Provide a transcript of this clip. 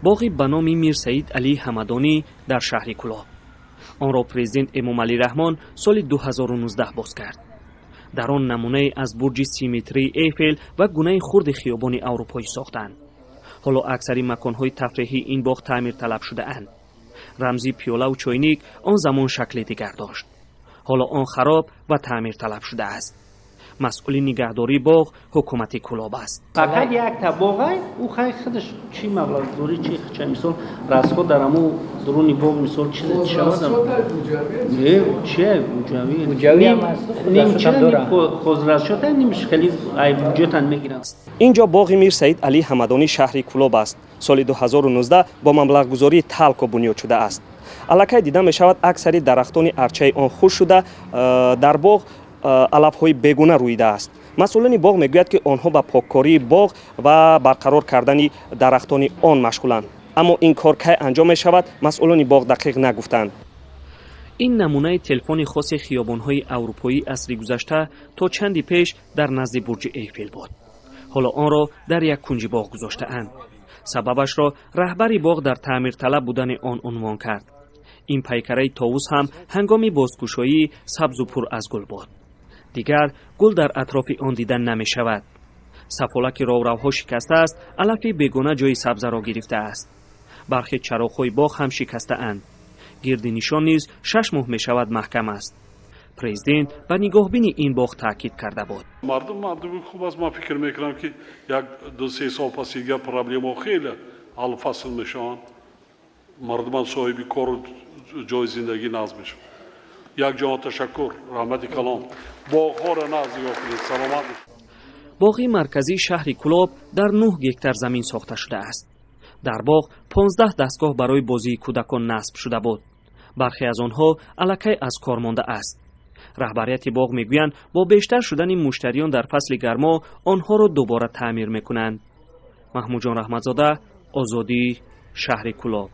боғи ба номи Мир Саид Алӣ Ҳамадонӣ дар шаҳри Кӯлоб. онро президент Эмомалӣ Раҳмон соли 2019 боз кард. дар он намунаи аз бурҷи 30 метрии Эйфел ва гунаи хурди хиёбони аврупоӣ сохтанд. ҳоло аксари маконҳои тафриҳии ин боғ таъмир талаб шудаанд. рамзи пиёлаву чойник он замон шакли дигар дошт. ҳоло он хароб ва таъмир талаб шудааст. масъули нигаҳдории боғ ҳукумати Кӯлоб аст. фақат як та боғай у хай худаш чӣ маблағ дори чӣ мисол расход дар аму дуруни боғ мисол чиз шавад чия буҷавӣ хозрасшота нимш хели ай буҷетан мегиранд. инҷо боғи Мир Саид Алӣ Ҳамадонӣ шаҳри Кӯлоб аст. соли 2019 бо маблағгузории талко бунёд шудааст. аллакай дида мешавад аксари дарахтони арчаи он хуш шуда дар боғ алафҳои бегуна рӯидааст. масъулини боғ мегӯяд ки онҳо ба поккории боғ ва барқарор кардани дарахтони он машғуланд. аммо ин кор кай анҷом мешавад масъулони боғ дақиқ нагуфтанд. ин намунаи телефони хоси хиёбонҳои аврупоӣ асри гузашта то чанди пеш дар назди бурҷи Эйфел буд. ҳоло онро дар як кунҷи боғ гузоштаанд. сабабашро раҳбари боғ дар таъмирталаб будани он унвон кард. ин пайкараи товус ҳам ҳангоми бозкушоӣ сабзу пур аз гул буд. дигар гул дар атрофи он дида намешавад. сафолаки ровравҳо шикастааст, алафи бегона ҷои сабзаро гирифтааст. бархи чароғҳои боғ ҳам шикастаанд. гирди нишон низ 6 моҳ мешавад маҳкам аст. президент ба нигоҳбини ин боғ таъкид карда буд. мардуми хуб аст. ман фикр мекунам ки як 2-3 сол пас дигар проблема хеле ҳал фасл мешаванд. мардуман соҳиби кору ҷои зиндагӣ назм мешаванд. якҷоҳон ташаккур, раҳмати калом. боғҳоро назм ёфтед. саломат. боғи марказии шаҳри Кӯлоб дар 9 гектар замин сохта шудааст. дар боғ 15 дастгоҳ барои бозии кӯдакон насб шуда буд. бархе аз онҳо аллакай аз кор мондааст. раҳбарияти боғ мегӯянд бо бештар шудани муштариён дар фасли гармо онҳоро дубора таъмир мекунанд. маҳмуҷон раҳматзода, Озодӣ, шаҳри Кӯлоб.